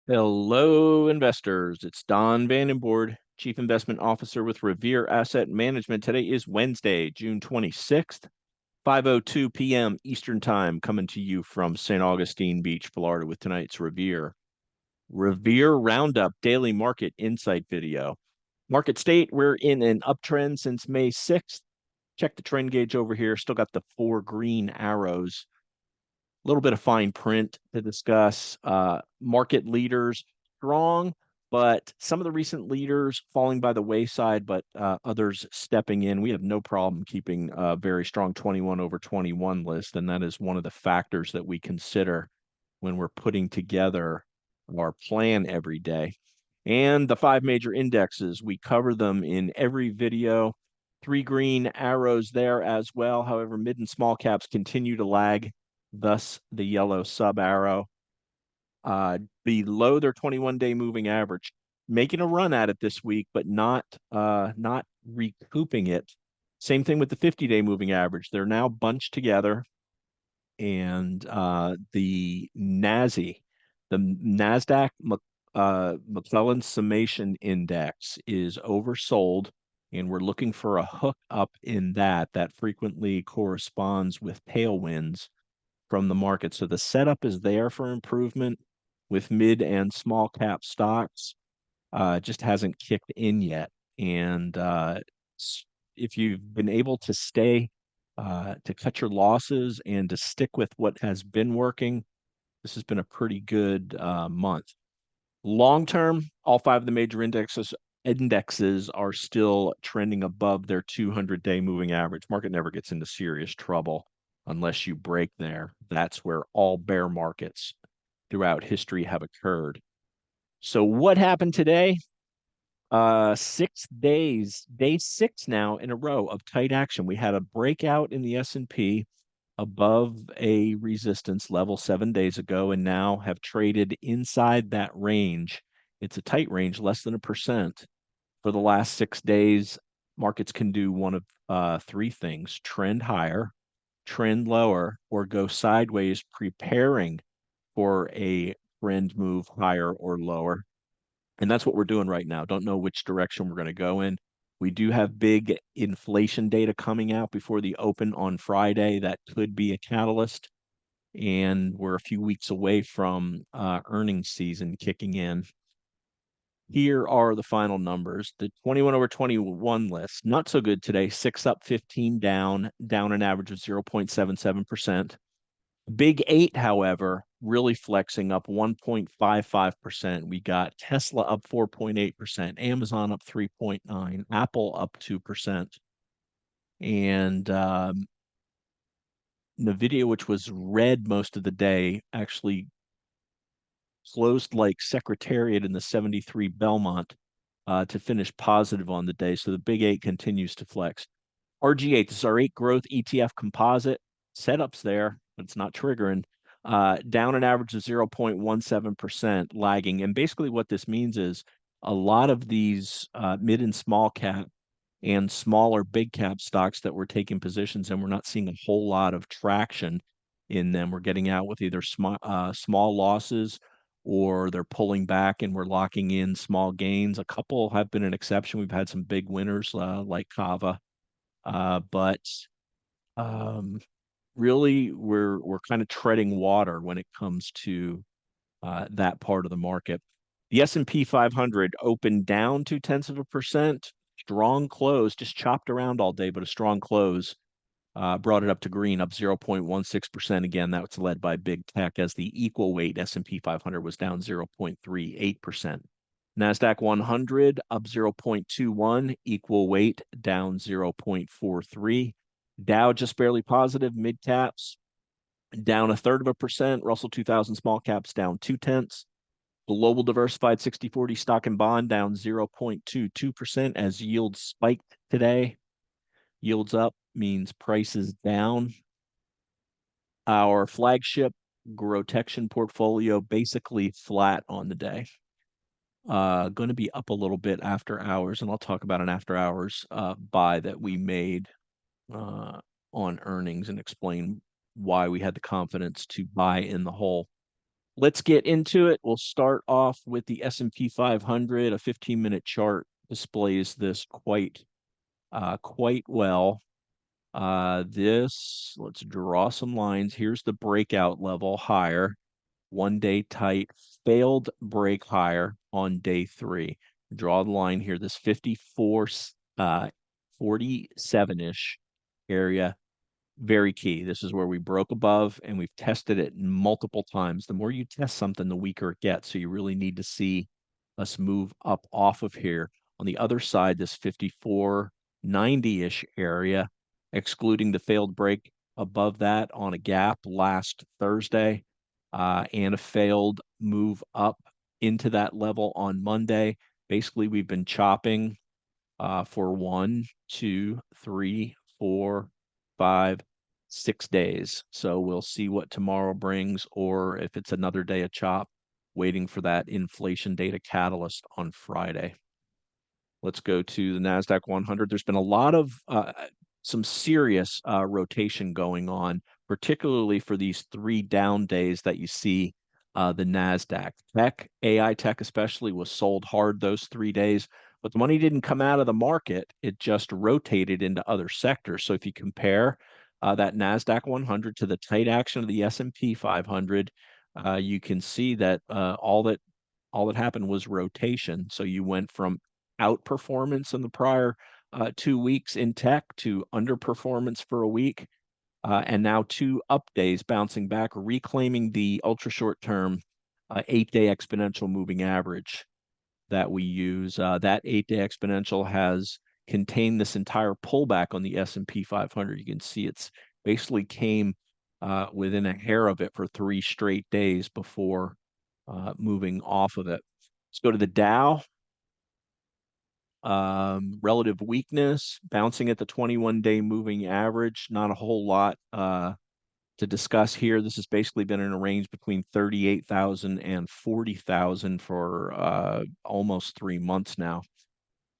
Hello, investors. It's Don Vandenbord, Chief Investment Officer with Revere Asset Management. Today is Wednesday, June 26th, 5:02 p.m. Eastern Time, coming to you from St. Augustine Beach, Florida, with tonight's Revere Roundup Daily Market Insight video. Market state, we're in an uptrend since May 6th. Check the trend gauge over here. Still got the four green arrows. A little bit of fine print to discuss. Market leaders strong, but some of the recent leaders falling by the wayside, but others stepping in. We have no problem keeping a very strong 21 over 21 list, and that is one of the factors that we consider when we're putting together our plan every day. And the five major indexes, we cover them in every video. Three green arrows there as well. However, mid and small caps continue to lag, thus the yellow sub arrow. Below their 21-day moving average, making a run at it this week, but not recouping it. Same thing with the 50-day moving average. They're now bunched together, and the NASI, the Nasdaq McClellan Summation Index, is oversold, and we're looking for a hook up in that. That frequently corresponds with tailwinds from the market. So the setup is there for improvement with mid and small cap stocks. Just hasn't kicked in yet. And if you've been able to stay to cut your losses and to stick with what has been working, this has been a pretty good month. Long term, all five of the major indexes are still trending above their 200-day moving average. Market never gets into serious trouble unless you break there. That's where all bear markets throughout history have occurred. So what happened today? 6 days, day six now in a row of tight action. We had a breakout in the S&P above a resistance level 7 days ago, and now have traded inside that range. It's a tight range, less than 1%. For the last 6 days, markets can do one of three things: trend higher, trend lower, or go sideways, preparing for a trend move higher or lower. And that's what we're doing right now. Don't know which direction we're going to go in. We do have big inflation data coming out before the open on Friday. That could be a catalyst. And we're a few weeks away from earnings season kicking in. Here are the final numbers. The 21 over 21 list, not so good today. 6 up, 15 down, down an average of 0.77%. Big eight, however, really flexing up 1.55%. We got Tesla up 4.8%, Amazon up 3.9%, Apple up 2%. And NVIDIA, which was red most of the day, actually closed like Secretariat in the 73 Belmont to finish positive on the day. So the big eight continues to flex. RG8, this is our 8 growth ETF composite. Setups there, but it's not triggering. Down an average of 0.17%, lagging. And basically what this means is a lot of these mid and small cap and smaller big cap stocks that we're taking positions in, we're not seeing a whole lot of traction in them. We're getting out with either small losses, or they're pulling back and we're locking in small gains. A couple have been an exception. We've had some big winners like Kava. But really, we're kind of treading water when it comes to that part of the market. The S&P 500 opened down 0.2%. Strong close, just chopped around all day, but a strong close brought it up to green, up 0.16%. Again, that was led by big tech, as the equal weight S&P 500 was down 0.38%. NASDAQ 100 up 0.21, equal weight down 0.43. Dow just barely positive, mid caps down 1/3%. Russell 2000 small caps down 0.2. Global diversified 60/40 stock and bond down 0.22% as yields spiked today. Yields up means prices down. Our flagship GROTECTION portfolio basically flat on the day. Going to be up a little bit after hours, and I'll talk about an after hours buy that we made on earnings and explain why we had the confidence to buy in the hole. Let's get into it. We'll start off with the S&P 500. A 15-minute chart displays this quite well. Let's draw some lines. Here's the breakout level higher, 1 day tight, failed break higher on day 3. Draw the line here. This 54, 47-ish area, very key. This is where we broke above and we've tested it multiple times. The more you test something, the weaker it gets. So you really need to see us move up off of here. On the other side, this 5490-ish area, excluding the failed break above that on a gap last Thursday, and a failed move up into that level on Monday. Basically, we've been chopping for 1, 2, 3, 4, 5, 6 days. So we'll see what tomorrow brings, or if it's another day of chop, waiting for that inflation data catalyst on Friday. Let's go to the NASDAQ 100. There's been a lot of some serious rotation going on, particularly for these 3 down days that you see. The NASDAQ tech, AI tech especially, was sold hard those 3 days, but the money didn't come out of the market. It just rotated into other sectors. So if you compare that NASDAQ 100 to the tight action of the S&P 500, you can see that all that happened was rotation. So you went from outperformance in the prior 2 weeks in tech to underperformance for a week, and now 2 up days bouncing back, reclaiming the ultra short term 8-day exponential moving average that we use. That 8-day exponential has contained this entire pullback on the S&P 500. You can see it's basically came within a hair of it for 3 straight days before moving off of it. Let's go to the Dow. Relative weakness, bouncing at the 21-day moving average. Not a whole lot to discuss here. This has basically been in a range between 38,000 and 40,000 for almost 3 months now.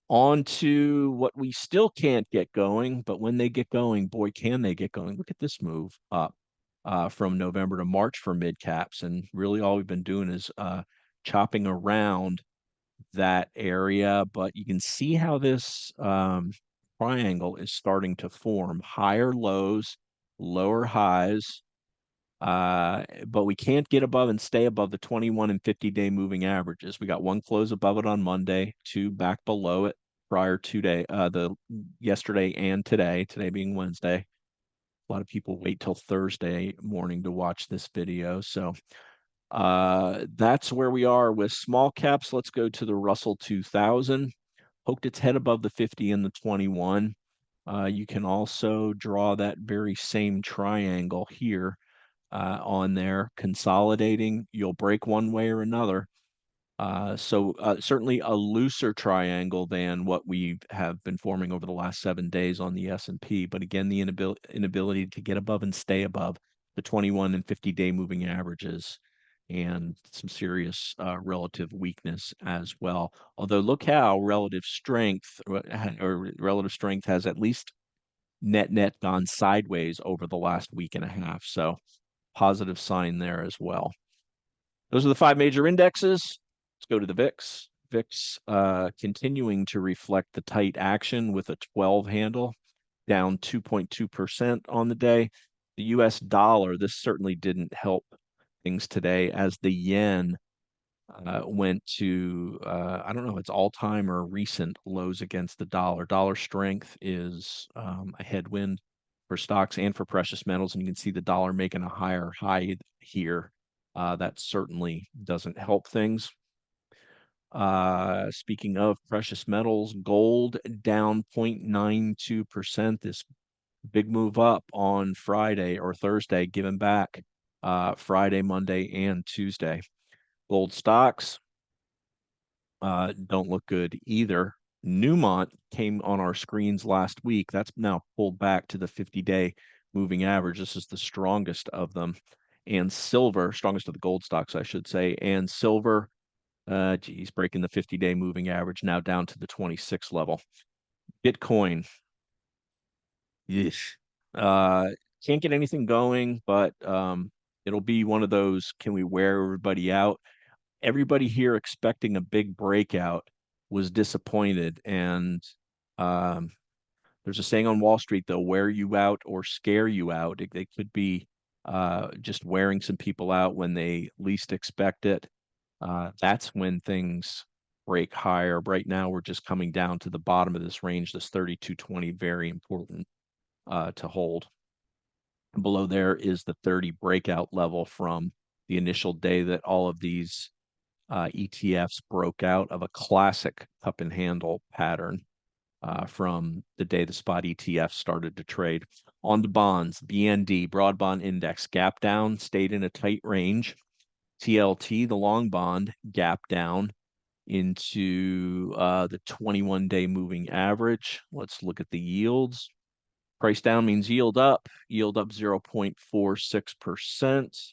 On to what we still can't get going, but when they get going, boy, can they get going. Look at this move up from November to March for mid caps. And really all we've been doing is chopping around that area, but you can see how this triangle is starting to form. Higher lows, lower highs, but we can't get above and stay above the 21 and 50-day moving averages. We got 1 close above it on Monday, 2 back below it prior 2 day, the yesterday and today being Wednesday. A lot of people wait till Thursday morning to watch this video. So that's where we are with small caps. Let's go to the Russell 2000. Poked its head above the 50 and the 21. You can also draw that very same triangle here on there, consolidating. You'll break one way or another. So certainly a looser triangle than what we have been forming over the last 7 days on the S&P. But again, the inability to get above and stay above the 21 and 50-day moving averages, and some serious relative weakness as well. Although look how relative strength has at least net gone sideways over the last week and a half. So positive sign there as well. Those are the 5 major indexes. Let's go to the VIX. VIX continuing to reflect the tight action with a 12 handle, down 2.2% on the day. The US dollar, this certainly didn't help things today as the yen went to, I don't know if it's all-time or recent lows against the dollar. Dollar strength is a headwind for stocks and for precious metals, and you can see the dollar making a higher high here. That certainly doesn't help things. Speaking of precious metals, gold down 0.92%. This big move up on Friday or Thursday, giving back Friday, Monday, and Tuesday. Gold stocks don't look good either. Newmont came on our screens last week. That's now pulled back to the 50-day moving average. This is the strongest of them. And silver, strongest of the gold stocks, I should say. And silver, breaking the 50-day moving average, now down to the 26 level. Bitcoin, yeesh. Can't get anything going, but It'll be one of those, can we wear everybody out? Everybody here expecting a big breakout was disappointed. And um, there's a saying on Wall Street, they'll wear you out or scare you out. They could be just wearing some people out when they least expect it. That's when things break higher. Right now, we're just coming down to the bottom of this range, this 3220, very important to hold. Below there is the 30 breakout level from the initial day that all of these ETFs broke out of a classic cup and handle pattern from the day the spot ETF started to trade. On to bonds, BND, broad bond index, gap down, stayed in a tight range. TLT, the long bond, gap down into the 21-day moving average. Let's look at the yields. Price down means yield up 0.46%.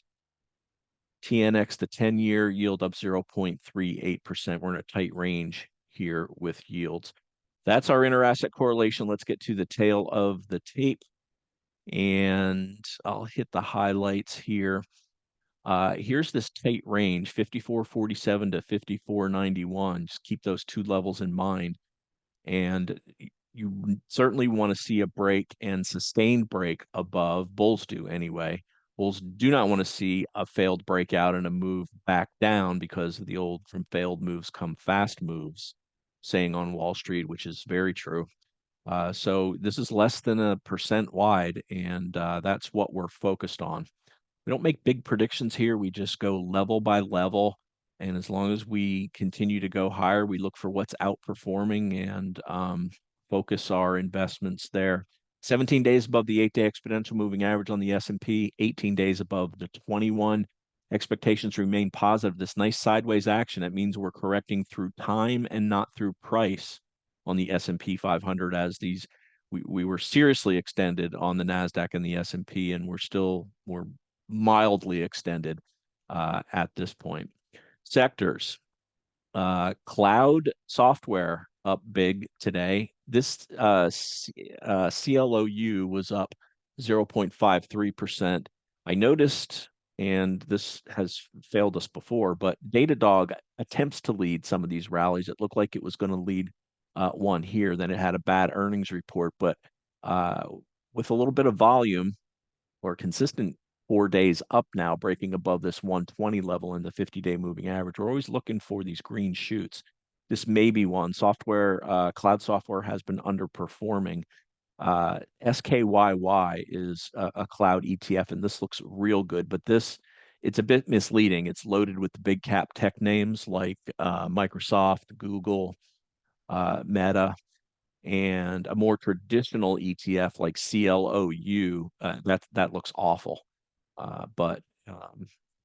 TNX, the 10-year, yield up 0.38%. We're in a tight range here with yields. That's our inter-asset correlation. Let's get to the tail of the tape, and I'll hit the highlights here. Here's this tight range, 54.47 to 54.91. Just keep those two levels in mind. And you certainly want to see a break and sustained break above. Bulls do anyway. Bulls do not want to see a failed breakout and a move back down, because of the old "from failed moves come fast moves" saying on Wall Street, which is very true. So this is less than 1% wide, and that's what we're focused on. We don't make big predictions here. We just go level by level. And as long as we continue to go higher, we look for what's outperforming and focus our investments there. 17 days above the 8-day exponential moving average on the S&P, 18 days above the 21. Expectations remain positive. This nice sideways action, it means we're correcting through time and not through price on the S&P 500, as these we were seriously extended on the NASDAQ and the S&P, and we're mildly extended at this point. Sectors, cloud software up big today. This CLOU was up 0.53%. I noticed, and this has failed us before, but Datadog attempts to lead some of these rallies. It looked like it was going to lead one here, then it had a bad earnings report, but with a little bit of volume or consistent 4 days up now, breaking above this 120 level in the 50-day moving average. We're always looking for these green shoots. This may be one. Cloud software has been underperforming. SKYY is a cloud ETF, and this looks real good, but it's a bit misleading. It's loaded with the big cap tech names like Microsoft, Google, Meta, and a more traditional ETF like CLOU. That looks awful. But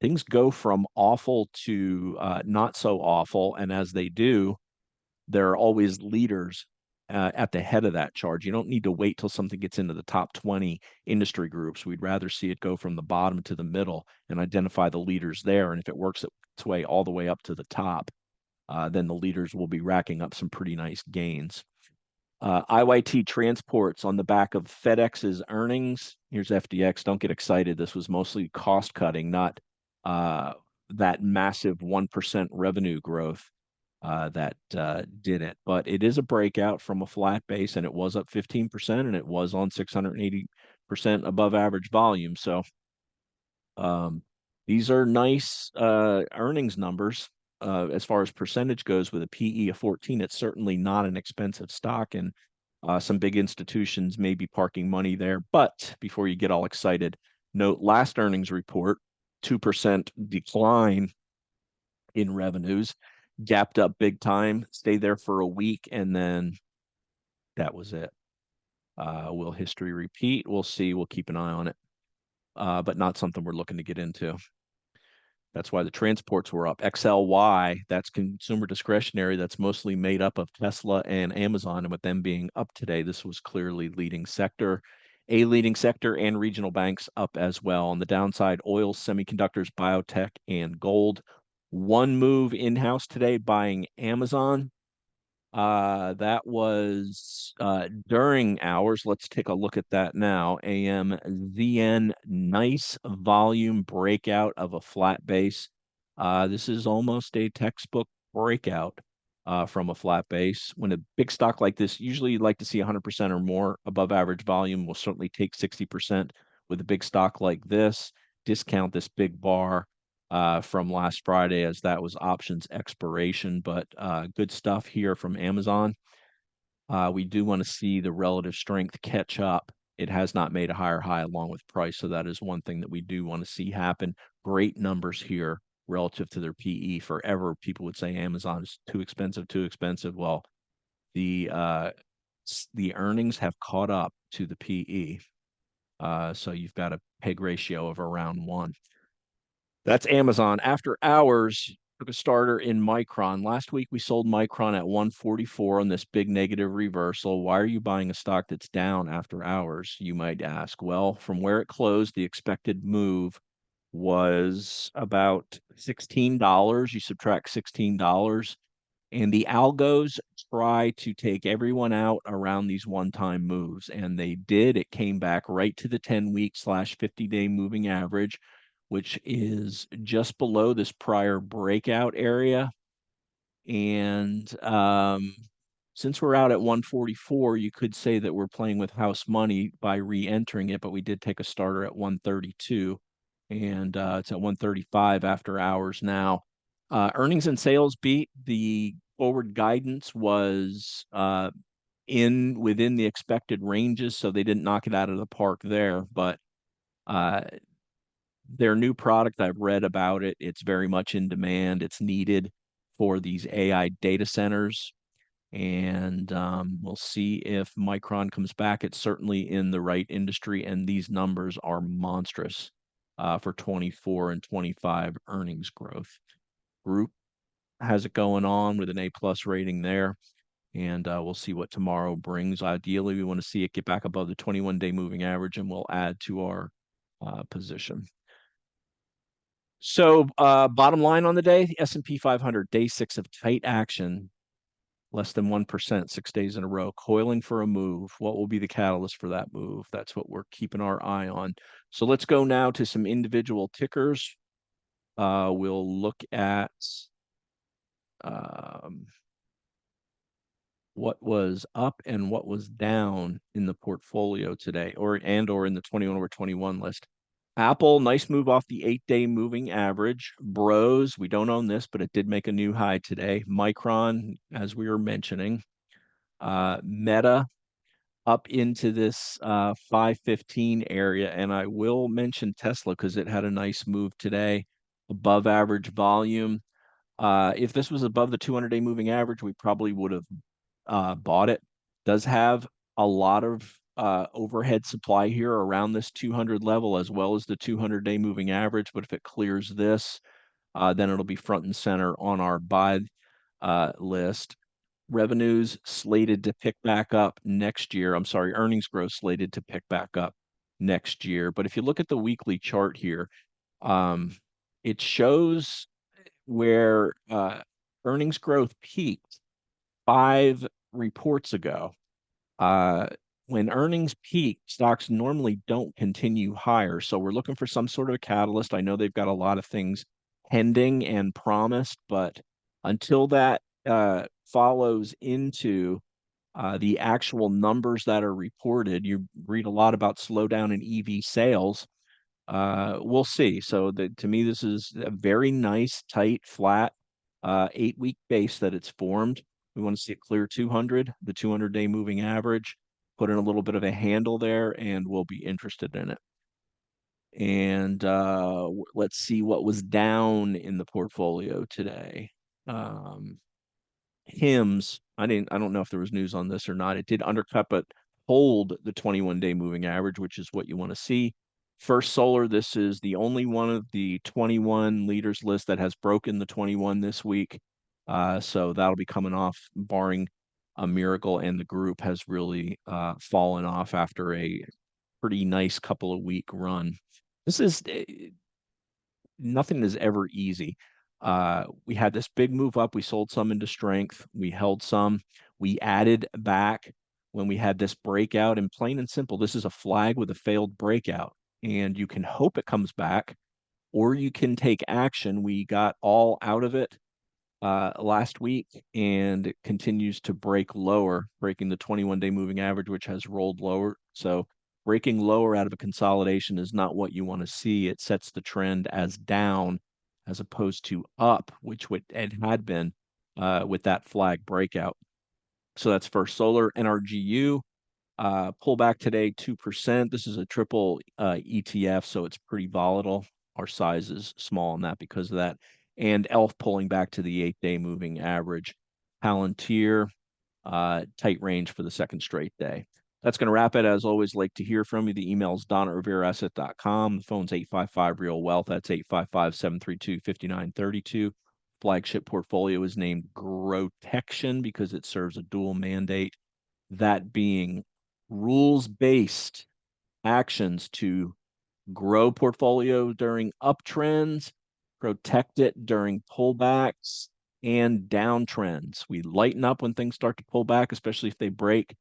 things go from awful to not so awful. And as they do, there are always leaders at the head of that charge. You don't need to wait till something gets into the top 20 industry groups. We'd rather see it go from the bottom to the middle and identify the leaders there. And if it works its way all the way up to the top, then the leaders will be racking up some pretty nice gains. IYT Transports on the back of FedEx's earnings. Here's FDX. Don't get excited. This was mostly cost cutting, not that massive 1% revenue growth that did it. But it is a breakout from a flat base, and it was up 15%, and it was on 680% above average volume. So these are nice earnings numbers. As far as percentage goes, with a PE of 14, it's certainly not an expensive stock, and some big institutions may be parking money there. But before you get all excited, note last earnings report, 2% decline in revenues, gapped up big time, stayed there for a week, and then that was it. Will history repeat? We'll see. We'll keep an eye on it, but not something we're looking to get into. That's why the transports were up. XLY, that's consumer discretionary. That's mostly made up of Tesla and Amazon. And with them being up today, this was clearly leading sector. A leading sector, and regional banks up as well. On the downside, oil, semiconductors, biotech, and gold. One move in-house today, buying Amazon. That was during hours. Let's take a look at that now. AM ZN, nice volume breakout of a flat base. This is almost a textbook breakout from a flat base. When a big stock like this, usually you'd like to see 100% or more. Above average volume will certainly take 60% with a big stock like this. Discount this big bar from last Friday as that was options expiration, but good stuff here from Amazon. We do want to see the relative strength catch up. It has not made a higher high along with price, so that is one thing that we do want to see happen. Great numbers here relative to their PE. Forever, people would say Amazon is too expensive, too expensive. Well, the uh, the earnings have caught up to the PE. So you've got a PEG ratio of around 1. That's Amazon. After hours, took a starter in Micron. Last week we sold Micron at 144 on this big negative reversal. Why are you buying a stock that's down after hours, you might ask? Well, from where it closed, the expected move was about $16. You subtract $16, and the algos try to take everyone out around these one-time moves, and they did. It came back right to the 10-week slash 50-day moving average, which is just below this prior breakout area. And since we're out at 144, you could say that we're playing with house money by re-entering it, but we did take a starter at 132, and it's at 135 after hours now. Earnings and sales beat. The forward guidance was within the expected ranges, so they didn't knock it out of the park there. But uh, their new product, I've read about it. It's very much in demand. It's needed for these AI data centers. And we'll see if Micron comes back. It's certainly in the right industry, and these numbers are monstrous for 24 and 25 earnings growth. Group has it going on with an A+ rating there, and we'll see what tomorrow brings. Ideally, we want to see it get back above the 21-day moving average, and we'll add to our position. So bottom line on the day, the S&P 500, day 6 of tight action, less than 1%, 6 days in a row, coiling for a move. What will be the catalyst for that move? That's what we're keeping our eye on. So let's go now to some individual tickers. We'll look at um, what was up and what was down in the portfolio today, or in the 21 over 21 list. Apple, nice move off the 8-day moving average. Bros, we don't own this, but it did make a new high today. Micron, as we were mentioning. Meta up into this 515 area. And I will mention Tesla because it had a nice move today, above average volume. If this was above the 200-day moving average, we probably would have bought it. Does have a lot of overhead supply here around this 200 level, as well as the 200-day moving average. But if it clears this, then it'll be front and center on our buy list. Revenues slated to pick back up next year. I'm sorry, earnings growth slated to pick back up next year. But if you look at the weekly chart here, it shows where earnings growth peaked 5 reports ago. When earnings peak, stocks normally don't continue higher. So we're looking for some sort of a catalyst. I know they've got a lot of things pending and promised, but until that follows into the actual numbers that are reported, you read a lot about slowdown in EV sales. We'll see. So to me, this is a very nice, tight, flat 8-week base that it's formed. We want to see it clear 200, the 200-day moving average, put in a little bit of a handle there, and we'll be interested in it. And let's see what was down in the portfolio today. HIMS, I don't know if there was news on this or not. It did undercut, but hold the 21-day moving average, which is what you want to see. First Solar, this is the only one of the 21 leaders list that has broken the 21 this week. So that'll be coming off, barring a miracle, and the group has really fallen off after a pretty nice couple of week run. This is nothing is ever easy. We had this big move up. We sold some into strength. We held some. We added back when we had this breakout. And plain and simple, this is a flag with a failed breakout. And you can hope it comes back, or you can take action. We got all out of it last week, and it continues to break lower, breaking the 21-day moving average, which has rolled lower. So breaking lower out of a consolidation is not what you want to see. It sets the trend as down as opposed to up, which it had been with that flag breakout. So that's First Solar. NRGU pull back today 2%. This is a triple ETF, so it's pretty volatile. Our size is small on that because of that. And ELF pulling back to the 8-day moving average. Palantir, tight range for the second straight day. That's going to wrap it. As always, like to hear from you. The email is don@revereasset.com. The phone's 855-REAL-WEALTH. That's 855-732-5932. Flagship portfolio is named GROTECTION because it serves a dual mandate, that being rules-based actions to grow portfolio during uptrends, protect it during pullbacks and downtrends. We lighten up when things start to pull back, especially if they break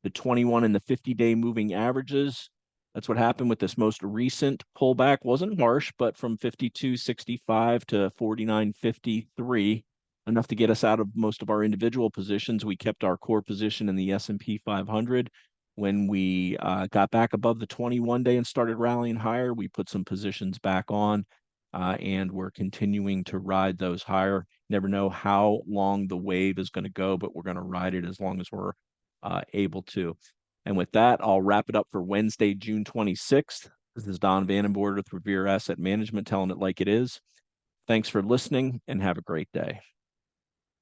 the 21 and the 50-day moving averages. That's what happened with this most recent pullback. Wasn't harsh, but from 52.65 to 49.53, enough to get us out of most of our individual positions. We kept our core position in the S&P 500. When we got back above the 21-day and started rallying higher, we put some positions back on, and we're continuing to ride those higher. Never know how long the wave is going to go, but we're going to ride it as long as we're able to. And with that, I'll wrap it up for Wednesday, June 26th. This is Don Vandenbord with Revere Asset Management, telling it like it is. Thanks for listening and have a great day.